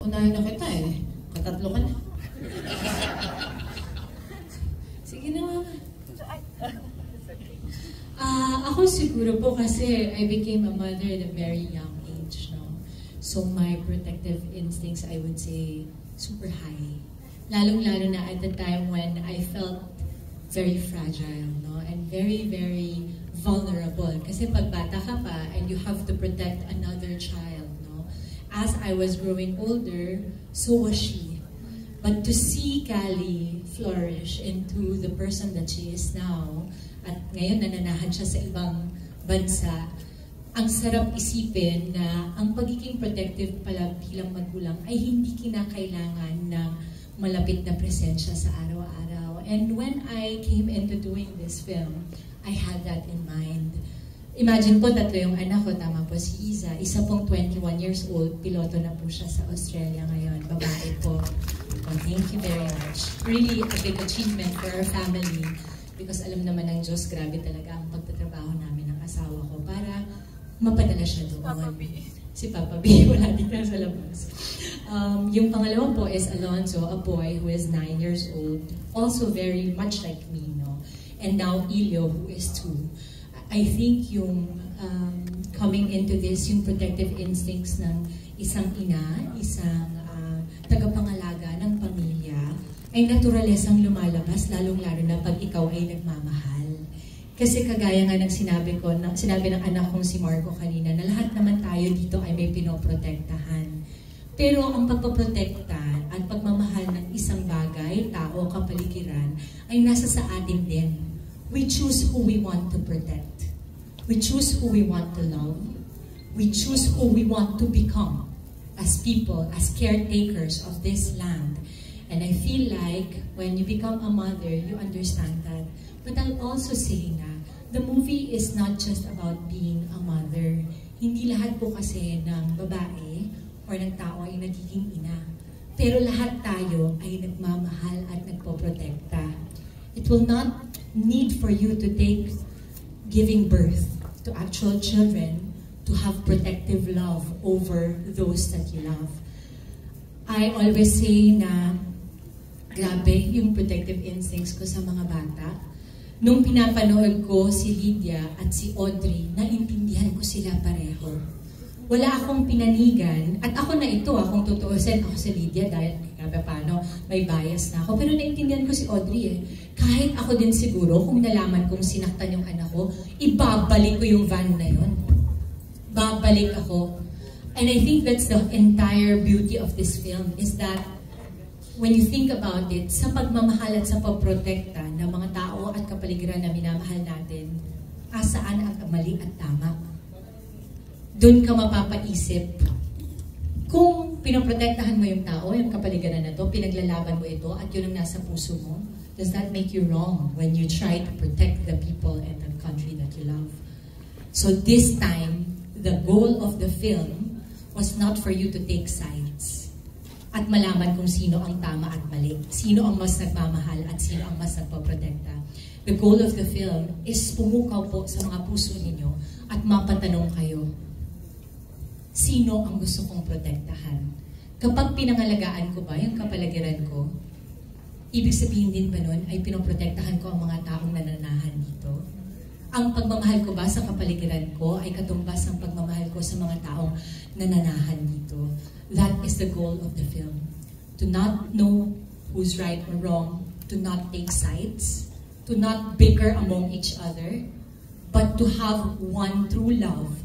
Unahin na kita eh. Katatlo ka na. Sige na, mama. Ako siguro po kasi I became a mother at a very young age, no? So my protective instincts, I would say, super high. Lalong-lalo na at the time when I felt very fragile, no? And very, very vulnerable. Kasi pag bata ka pa and you have to protect another child, no? As I was growing older, so was she. But to see Callie flourish into the person that she is now, at ngayon nananahan siya sa ibang bansa, ang sarap isipin na ang pagiging protective pala bilang magulang ay hindi kinakailangan ng malapit na presensya sa araw-araw. And when I came into doing this film, I had that in mind. Imagine po, tatlo yung anak ko, tama po si Iza. Isa pong 21 years old, piloto na po siya sa Australia ngayon. Babae po. Well, thank you very much. Really a big achievement for our family because alam naman ng Diyos, grabe talaga ang pagtatrabaho namin ng asawa ko para mapadala siya doon. Papa B. Si Papa B, wala dito sa labas. Yung pangalawa po is Alonzo, a boy who is 9 years old, also very much like me, no? And now Ilio, who is 2. I think yung coming into this, yung protective instincts ng isang ina, isang tagapangalaga ng pamilya, ay naturalesang lumalabas, lalong-lalo na pag ikaw ay nagmamahal. Kasi kagaya nga ng sinabi ng anak kong si Marco kanina, na lahat naman tayo dito ay may pinoprotektahan. Pero ang pagpoprotekta at pagmamahal ng isang bagay, tao, kapaligiran, ay nasa sa atin din. We choose who we want to protect. We choose who we want to love. We choose who we want to become as people, as caretakers of this land. And I feel like when you become a mother, you understand that. But I'll also say na, the movie is not just about being a mother. Hindi lahat po kasi ng babae or ng tao ay nagiging ina. Pero lahat tayo ay nagmamahal at nagpoprotekta. It will not need for you to take giving birth to actual children to have protective love over those that you love. I always say na grabe yung protective instincts ko sa mga bata. Nung pinapanood ko si Lydia at si Audrey, naintindihan ko sila pareho. Wala akong pinanigan, at ako na ito, akong tutuusin, ako si Lydia dahil grabe paano, may bias na ako. Pero naintindihan ko si Audrey eh. Kahit ako din siguro, kung nalaman kong sinaktan yung anak ko, ibabalik ko yung van na yun. Babalik ako. And I think that's the entire beauty of this film is that when you think about it, sa pagmamahal at sa pagprotekta ng mga tao at kapaligiran na minamahal natin, asaan ang mali at tama? Doon ka mapapaisip. Kung pinoprotektahan mo yung tao, yung kapaligiran na to, pinaglalaban mo ito at yun ang nasa puso mo, does that make you wrong when you try to protect the people and the country that you love? So this time, the goal of the film was not for you to take sides at malaman kung sino ang tama at mali, sino ang mas nagmamahal at sino ang mas nagpaprotekta. The goal of the film is pumukaw po sa mga puso ninyo at mapatanong kayo, sino ang gusto kong protektahan? Kapag pinangalagaan ko ba yung kapaligiran ko, ibig sabihin din ba nun ay pinoprotektahan ko ang mga taong nananahan dito? Ang pagmamahal ko ba sa kapaligiran ko ay katumbas ng pagmamahal ko sa mga taong nananahan dito? That is the goal of the film. To not know who's right or wrong, to not take sides, to not bicker among each other, but to have one true love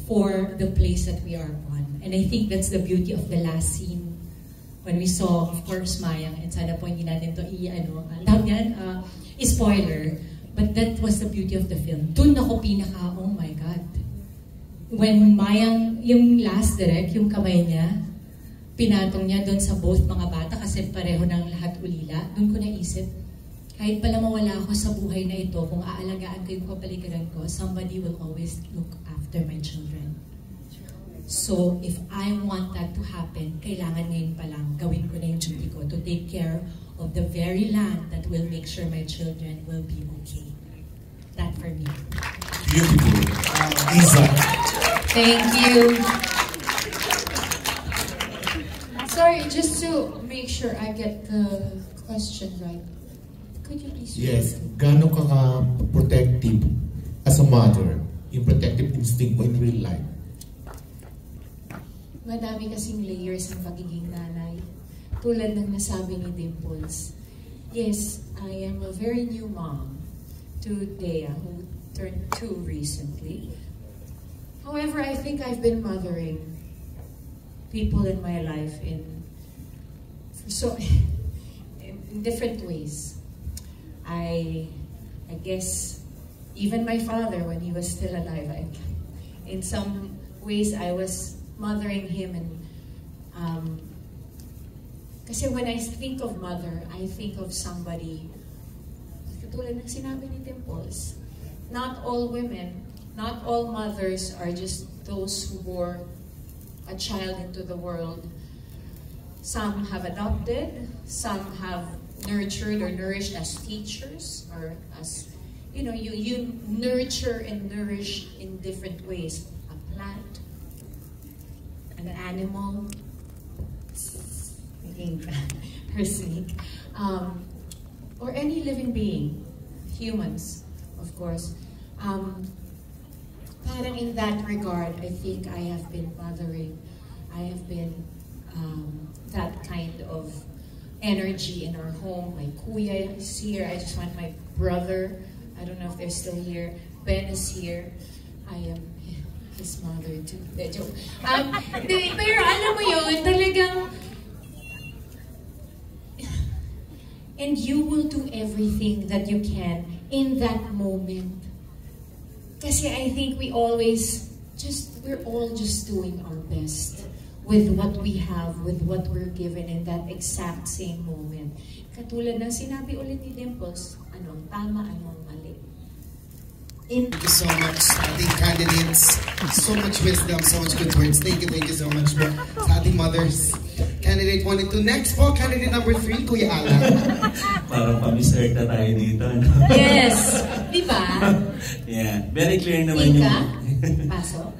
for the place that we are on. And I think that's the beauty of the last scene when we saw, of course, Mayang, and sana po hindi natin ito spoiler, but that was the beauty of the film. Doon ako pinaka, oh my God. When Mayang, yung last direct, yung kamay niya, pinatong niya doon sa both mga bata kasi pareho ng lahat ulila, doon ko naisip, kahit pala mawala ako sa buhay na ito, kung aalagaan ko yung kapaligiran ko, somebody will always look after my children. So, if I want that to happen, kailangan ngayon pa lang gawin ko na yung duty ko to take care of the very land that will make sure my children will be okay. That for me. Beautiful. Iza. Thank you. Sorry, just to make sure I get the question right. Could you please Yes, gaano ka ka-protective as a mother, yung protective instinct mo in real life? Madami kasing layers ang pagiging nanay. Tulad ng nasabi ni Dimples. Yes, I am a very new mom to Dea, who turned 2 recently. However, I think I've been mothering people in my life in different ways. I guess even my father, when he was still alive, in some ways I was mothering him, and kasi when I think of mother, I think of somebody, katulad ng sinabi ni Dimples, not all women, not all mothers are just those who bore a child into the world. Some have adopted, some have nurtured or nourished as teachers, or as, you nurture and nourish in different ways. A plant, an animal, her snake, or any living being, humans, of course. Parang in that regard, I think I have been mothering. I have been that kind of energy in our home. My kuya is here. I just want my brother. I don't know if they're still here. Ben is here. I am his mother too. Joke. Pero alam mo yun, talagang, and you will do everything that you can in that moment. Kasi I think we're all just doing our best with what we have, with what we're given in that exact same moment. Katulad ng sinabi ulit ni Dimples, anong tama, anong mali. Thank you so much sa ating candidates. So much wisdom, so much good words. Thank you so much po sa ating mothers. Candidate 1 and 2. Next po, candidate number 3, Kuya Alan. Parang pa-Miss Earth na tayo dito. No? Yes! Di ba? Yeah. Very clear naman Paso?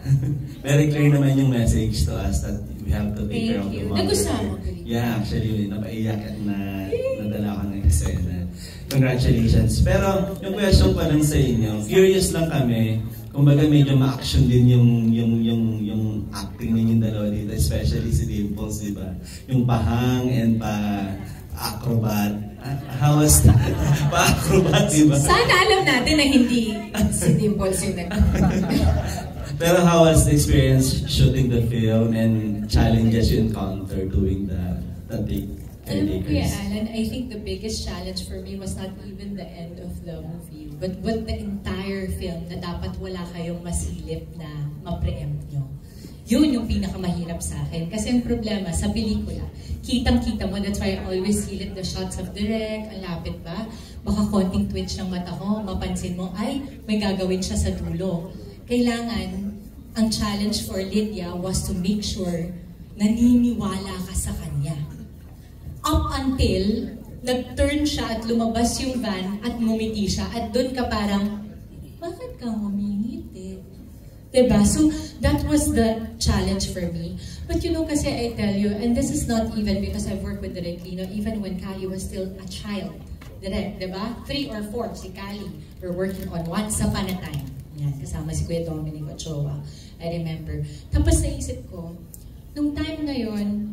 Very clear naman yung message to us that we have to take care of the mother. Nagustuhan mo? Yeah, actually, napaiyak at nadala ko ng eksena. Congratulations. Pero yung question pa lang sa inyo, curious lang kami, kumbaga medyo ma-action din yung acting ninyong dalawa dito, especially si Dimples, di ba? Yung pahang and pa-acrobat. How was that? Pa-acrobat, di ba? Sana alam natin na hindi si Dimples yung Pero how was the experience shooting the film and challenges you encountered doing the take? Kuya Alan, I think the biggest challenge for me was not even the end of the movie, but the entire film na dapat wala kayong masilip na ma-preempt nyo. Yun yung pinakamahirap sa akin. Kasi ang problema, sa pelikula, kitang-kita mo, that's why I always silip the shots of direct, ang lapit ba? Baka konting twitch ng mata ko, mapansin mo, ay, may gagawin siya sa dulo. Kailangan, ang challenge for Lydia was to make sure naniniwala ka sa kanya. Up until nag-turn siya at lumabas yung van at ngumiti siya at doon ka parang, bakit ka ngumingiti? Diba? So, that was the challenge for me. But kasi I tell you, and this is not even because I've worked with Direk Lino, even when Kali was still a child. Direk, diba? 3 or 4, si Kali, we're working on Once Upon a Time. Yan, kasama si Kuya Dominic Ochoa. I remember. Tapos naisip ko, nung time na yon,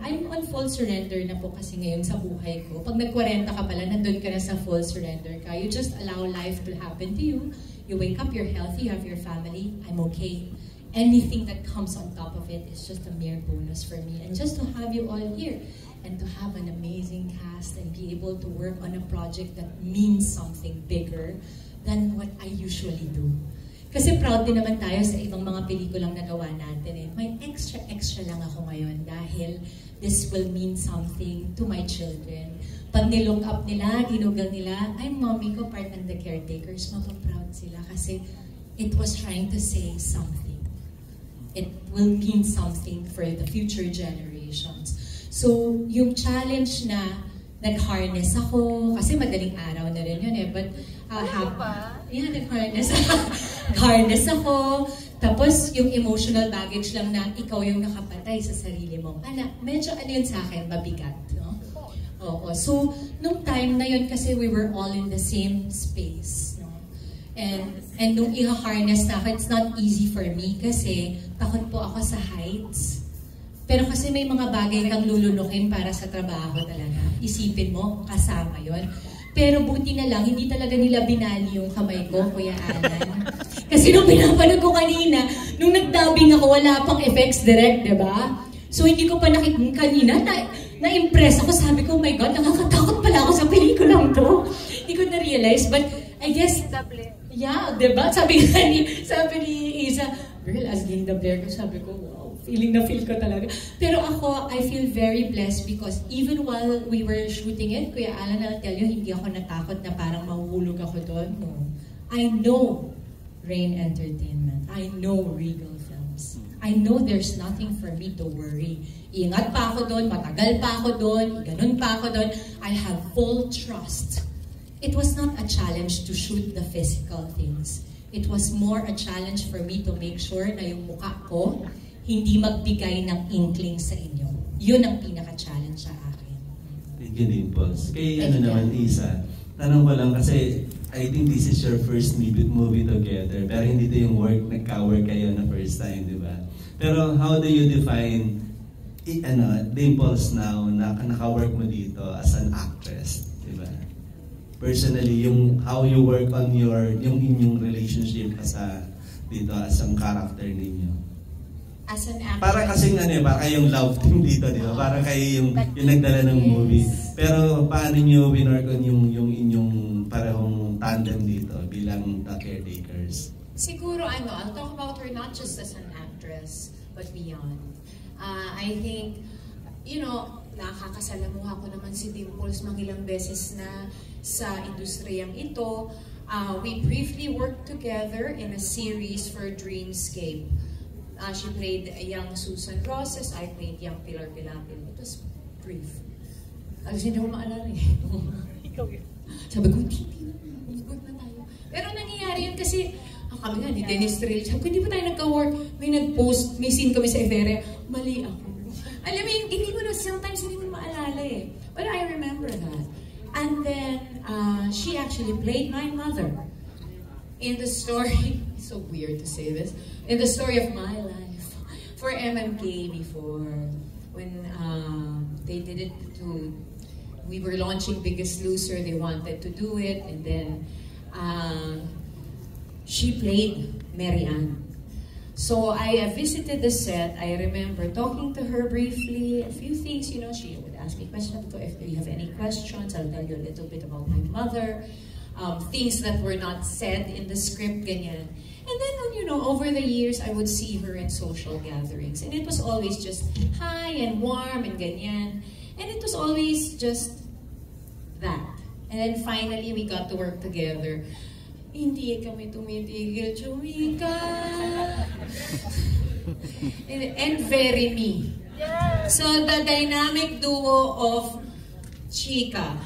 I'm on full surrender na po kasi ngayon sa buhay ko. Pag nag-40 ka pala, nandun ka na sa full surrender ka. You just allow life to happen to you. You wake up, you're healthy, you have your family, I'm okay. Anything that comes on top of it is just a mere bonus for me. And just to have you all here, and to have an amazing cast and be able to work on a project that means something bigger than what I usually do. Kasi proud din naman tayo sa ibang mga pelikulang nagawa natin eh. May extra lang ako ngayon dahil this will mean something to my children. Pag nilook up nila, ginugal nila, ay mommy ko part ng The Caretakers, mapaproud sila kasi it was trying to say something. It will mean something for the future generations. So, yung challenge na nag-harness ako, kasi madaling araw na rin yun eh, but nag-harness harness ako, Tapos, yung emotional baggage lang na ikaw yung nakapatay sa sarili mo. Medyo ano yun sa akin, mabigat. No? Oo. So, nung time na yun, kasi we were all in the same space. No? And nung i-harness na ako, it's not easy for me kasi takot po ako sa heights. Pero kasi may mga bagay kang lulunukin para sa trabaho talaga. Isipin mo, kasama yon. Pero buti na lang, hindi talaga nila binali yung kamay ko, Kuya Alan. Kasi nung pinapanood ko kanina, nung nag-dubbing ako, wala pang effects direct, di ba? So hindi ko pa kanina, na-impress ako. Sabi ko, oh my God, nakakatakot pala ako sa pelikulang to. Hindi ko na-realize, but I guess, yeah, di ba? Sabi ni Isa, girl, as Linda Blair ko, sabi ko, wow, feeling na feel ko talaga. Pero ako, I feel very blessed because even while we were shooting it, Kuya Alan, I'll tell you, hindi ako natakot na parang mahuhulog ako doon. No. I know Rain Entertainment. I know Regal Films. I know there's nothing for me to worry. Ingat pa ako doon, matagal pa ako doon, ganun pa ako doon. I have full trust. It was not a challenge to shoot the physical things. It was more a challenge for me to make sure na yung mukha ko hindi magbigay ng inkling sa inyo. Yun ang pinaka-challenge sa akin. Thank you, Dimples. Kaya naman, Isa, tanong ko lang kasi I think this is your first movie together, pero hindi ito yung nagka-work kayo na first time, di ba? Pero how do you define Dimples now na naka-work mo dito as an actress, di ba? Personally, yung how you work on yung inyong relationship dito as ang character ninyo. As an actress. Para kasing para kayong love team dito, di ba? Para kayo yung nagdala ng movie. Pero paano nyo winork on yung inyong parehong tandem dito bilang the caretakers? Siguro I'll talk about her not just as an actress, but beyond. I think, nakakasalamuha ko naman si Dimples mangilang beses na sa industriyang ito. We briefly worked together in a series for Dreamscape. She played young Susan Roses, I played young Pilar Pilapil. It was brief. Hindi ko maalala eh. Sabi ko, hindi na tayo. Pero nangyayari yun kasi, kami nga, ni Dennis Trill, sabi ko, hindi pa tayo nagka-work. May nag-post, may scene kami sa Efere, mali ako. Alam mo, hindi ko na, sometimes hindi ko maalala eh. But I remember that. And then, she actually played my mother in the story, it's so weird to say this, in the story of my life for MMK before, when they did it we were launching Biggest Loser, they wanted to do it, and then she played Mary Ann. So I visited the set. I remember talking to her briefly, a few things, she would ask me questions. If you have any questions, I'll tell you a little bit about my mother. Things that were not said in the script, ganyan. And then, over the years, I would see her in social gatherings. And it was always just hi and warm and ganyan. And it was always just that. And then finally, we got to work together. Hindi kami tumitigil, chumika. And very me. So, the dynamic duo of chika.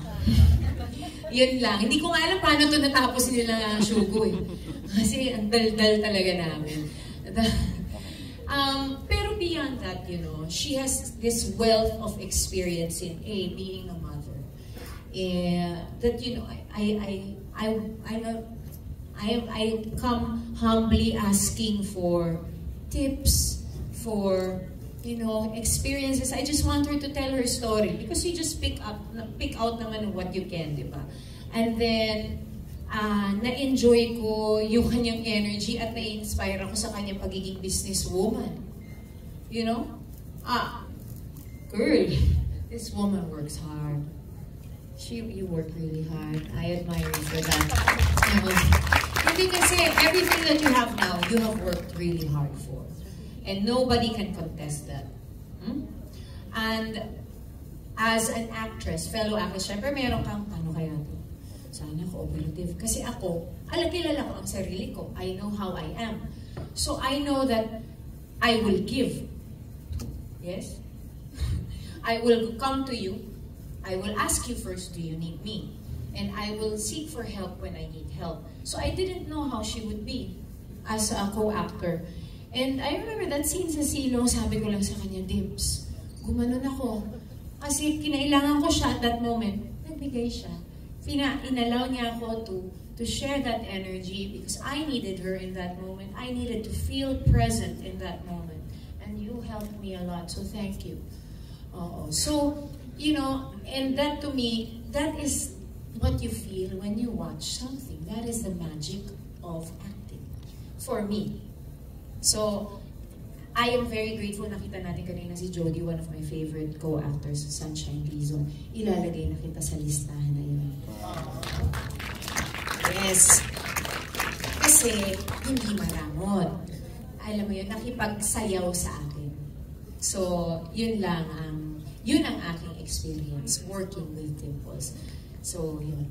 Yun lang. Hindi ko nga alam paano ito natapos nila Shugo eh. Kasi ang dal-dal talaga namin. Pero beyond that, she has this wealth of experience in being a mother. That, I come humbly asking for tips, for experiences. I just want her to tell her story because you just pick out naman what you can, di ba? And then, na-enjoy ko yung kanyang energy at na-inspire ako sa kanyang pagiging businesswoman. Girl, this woman works hard. You work really hard. I admire you for that. Hindi kasi everything that you have now, you have worked really hard for. And nobody can contest that. And as an actress, fellow actress, syempre meron kang, paano kaya ito? Sana cooperative. Kasi ako, kilala ko ang sarili ko. I know how I am. So I know that I will give. Yes? I will come to you. I will ask you first, do you need me? And I will seek for help when I need help. So I didn't know how she would be as a co-actor. And I remember that scene sa silong, sabi ko lang sa kanya, Dims, gumanon ako. Kasi kinailangan ko siya at that moment. Nagbigay siya. Inalaw niya ako to share that energy because I needed her in that moment. I needed to feel present in that moment. And you helped me a lot, so thank you. So, you know, and that to me, that is what you feel when you watch something. That is the magic of acting. For me. So, I am very grateful. Nakita natin kanina si Jody, one of my favorite co-actors sa Sunshine Reason. Ilalagay na kita sa listahan na yun. Yes. Kasi, hindi maramot. Alam mo yun, nakipagsayaw sa akin. So, yun lang ang, yun ang aking experience working with Dimples. So, yun.